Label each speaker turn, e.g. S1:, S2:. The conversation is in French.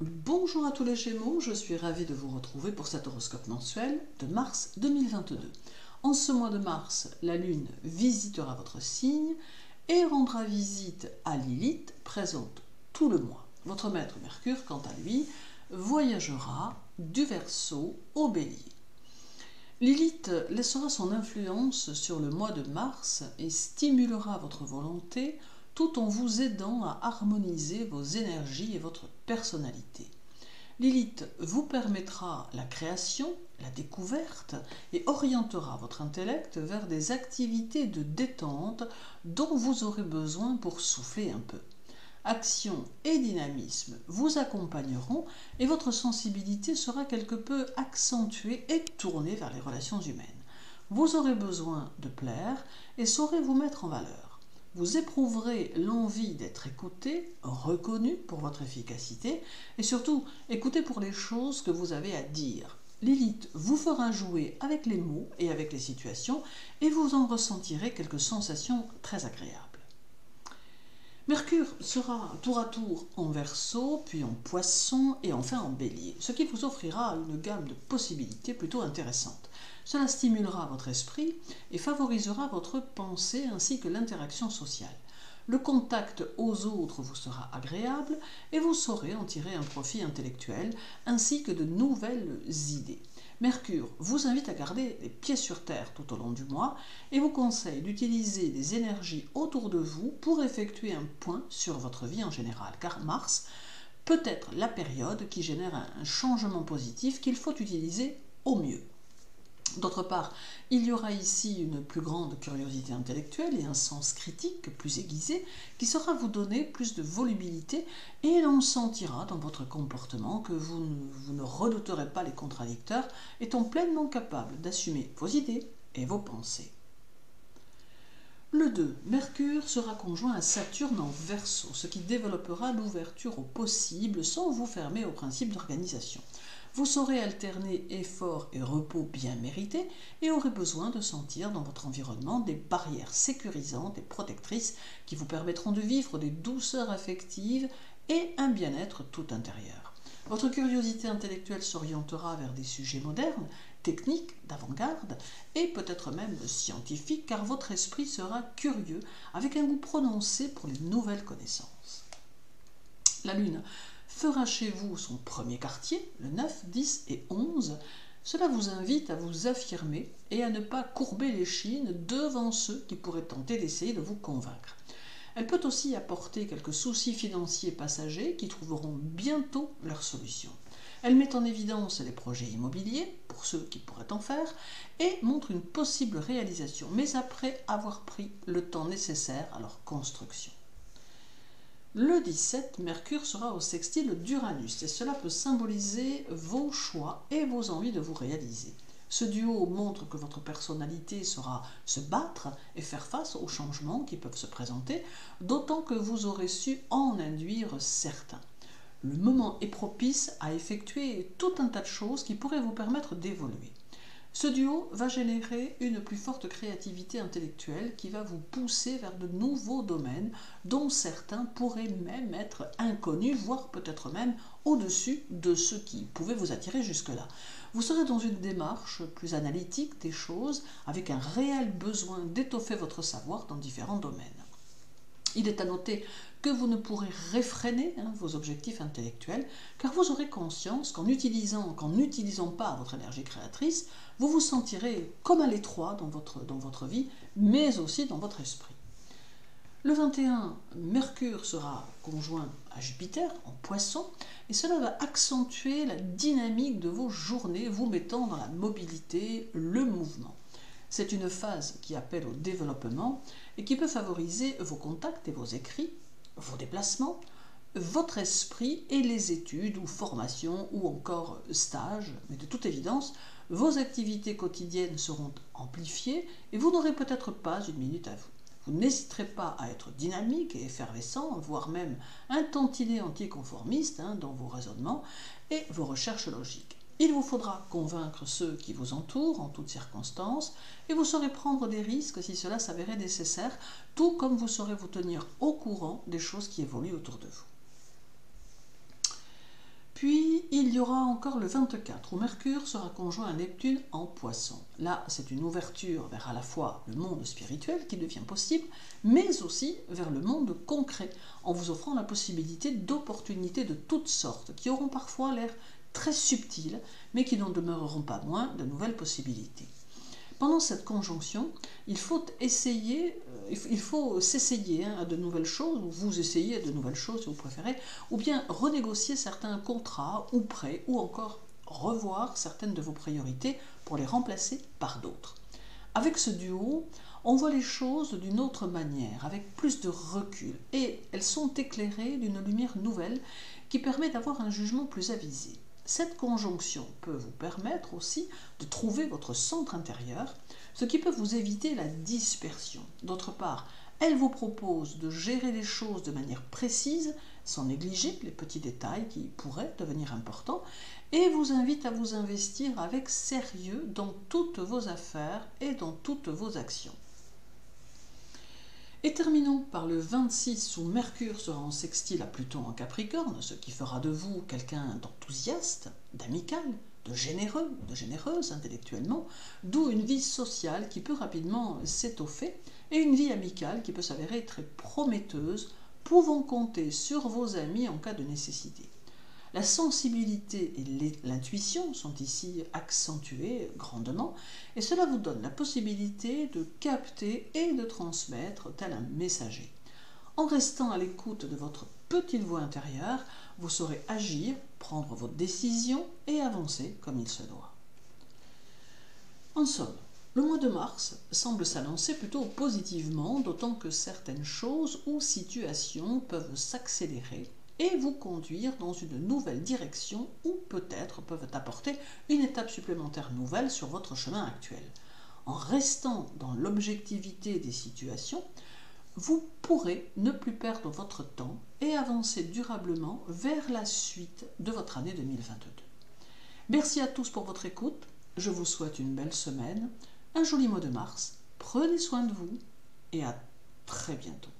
S1: Bonjour à tous les Gémeaux, je suis ravie de vous retrouver pour cet horoscope mensuel de mars 2022. En ce mois de mars, la Lune visitera votre signe et rendra visite à Lilith, présente tout le mois. Votre maître Mercure, quant à lui, voyagera du Verseau au Bélier. Lilith laissera son influence sur le mois de mars et stimulera votre volonté tout en vous aidant à harmoniser vos énergies et votre personnalité. Lilith vous permettra la création, la découverte et orientera votre intellect vers des activités de détente dont vous aurez besoin pour souffler un peu. Action et dynamisme vous accompagneront et votre sensibilité sera quelque peu accentuée et tournée vers les relations humaines. Vous aurez besoin de plaire et saurez vous mettre en valeur. Vous éprouverez l'envie d'être écouté, reconnu pour votre efficacité et surtout écouté pour les choses que vous avez à dire. Lilith vous fera jouer avec les mots et avec les situations et vous en ressentirez quelques sensations très agréables. Mercure sera tour à tour en Verseau, puis en Poisson et enfin en Bélier, ce qui vous offrira une gamme de possibilités plutôt intéressantes. Cela stimulera votre esprit et favorisera votre pensée ainsi que l'interaction sociale. Le contact aux autres vous sera agréable et vous saurez en tirer un profit intellectuel ainsi que de nouvelles idées. Mercure vous invite à garder les pieds sur terre tout au long du mois et vous conseille d'utiliser des énergies autour de vous pour effectuer un point sur votre vie en général, car Mars peut être la période qui génère un changement positif qu'il faut utiliser au mieux. D'autre part, il y aura ici une plus grande curiosité intellectuelle et un sens critique plus aiguisé qui saura vous donner plus de volubilité et l'on sentira dans votre comportement que vous ne redouterez pas les contradicteurs, étant pleinement capable d'assumer vos idées et vos pensées. Le 2, Mercure sera conjoint à Saturne en Verseau, ce qui développera l'ouverture au possible sans vous fermer au principe d'organisation. Vous saurez alterner effort et repos bien mérités et aurez besoin de sentir dans votre environnement des barrières sécurisantes et protectrices qui vous permettront de vivre des douceurs affectives et un bien-être tout intérieur. Votre curiosité intellectuelle s'orientera vers des sujets modernes, techniques, d'avant-garde et peut-être même scientifiques, car votre esprit sera curieux avec un goût prononcé pour les nouvelles connaissances. La Lune fera chez vous son premier quartier, le 9, 10 et 11. Cela vous invite à vous affirmer et à ne pas courber l'échine devant ceux qui pourraient tenter d'essayer de vous convaincre. Elle peut aussi apporter quelques soucis financiers passagers qui trouveront bientôt leur solution. Elle met en évidence les projets immobiliers, pour ceux qui pourraient en faire, et montre une possible réalisation, mais après avoir pris le temps nécessaire à leur construction. Le 17, Mercure sera au sextile d'Uranus et cela peut symboliser vos choix et vos envies de vous réaliser. Ce duo montre que votre personnalité saura se battre et faire face aux changements qui peuvent se présenter, d'autant que vous aurez su en induire certains. Le moment est propice à effectuer tout un tas de choses qui pourraient vous permettre d'évoluer. Ce duo va générer une plus forte créativité intellectuelle qui va vous pousser vers de nouveaux domaines dont certains pourraient même être inconnus, voire peut-être même au-dessus de ceux qui pouvaient vous attirer jusque-là. Vous serez dans une démarche plus analytique des choses, avec un réel besoin d'étoffer votre savoir dans différents domaines. Il est à noter que vous ne pourrez réfréner vos objectifs intellectuels, car vous aurez conscience qu'en n'utilisant pas votre énergie créatrice, vous vous sentirez comme à l'étroit dans votre vie, mais aussi dans votre esprit. Le 21, Mercure sera conjoint à Jupiter en Poisson, et cela va accentuer la dynamique de vos journées, vous mettant dans la mobilité, le mouvement. C'est une phase qui appelle au développement et qui peut favoriser vos contacts et vos écrits, vos déplacements, votre esprit et les études ou formations ou encore stages. Mais de toute évidence, vos activités quotidiennes seront amplifiées et vous n'aurez peut-être pas une minute à vous. Vous n'hésiterez pas à être dynamique et effervescent, voire même un tantinet anticonformiste dans vos raisonnements et vos recherches logiques. Il vous faudra convaincre ceux qui vous entourent en toutes circonstances et vous saurez prendre des risques si cela s'avérait nécessaire, tout comme vous saurez vous tenir au courant des choses qui évoluent autour de vous. il y aura encore le 24 où Mercure sera conjoint à Neptune en Poisson. Là, c'est une ouverture vers à la fois le monde spirituel qui devient possible, mais aussi vers le monde concret, en vous offrant la possibilité d'opportunités de toutes sortes, qui auront parfois l'air très subtiles, mais qui n'en demeureront pas moins de nouvelles possibilités. Pendant cette conjonction, il faut s'essayer à de nouvelles choses, ou vous essayez à de nouvelles choses si vous préférez, ou bien renégocier certains contrats ou prêts, ou encore revoir certaines de vos priorités pour les remplacer par d'autres. Avec ce duo, on voit les choses d'une autre manière, avec plus de recul, et elles sont éclairées d'une lumière nouvelle qui permet d'avoir un jugement plus avisé. Cette conjonction peut vous permettre aussi de trouver votre centre intérieur, ce qui peut vous éviter la dispersion. D'autre part, elle vous propose de gérer les choses de manière précise, sans négliger les petits détails qui pourraient devenir importants, et vous invite à vous investir avec sérieux dans toutes vos affaires et dans toutes vos actions. Et terminons par le 26 où Mercure sera en sextile à Pluton en Capricorne, ce qui fera de vous quelqu'un d'enthousiaste, d'amical, de généreux, de généreuse intellectuellement, d'où une vie sociale qui peut rapidement s'étoffer et une vie amicale qui peut s'avérer très prometteuse, pouvant compter sur vos amis en cas de nécessité. La sensibilité et l'intuition sont ici accentuées grandement et cela vous donne la possibilité de capter et de transmettre tel un messager. En restant à l'écoute de votre petite voix intérieure, vous saurez agir, prendre vos décisions et avancer comme il se doit. En somme, le mois de mars semble s'annoncer plutôt positivement, d'autant que certaines choses ou situations peuvent s'accélérer et vous conduire dans une nouvelle direction ou peut-être peuvent apporter une étape supplémentaire nouvelle sur votre chemin actuel. En restant dans l'objectivité des situations, vous pourrez ne plus perdre votre temps et avancer durablement vers la suite de votre année 2022. Merci à tous pour votre écoute, je vous souhaite une belle semaine, un joli mois de mars, prenez soin de vous et à très bientôt.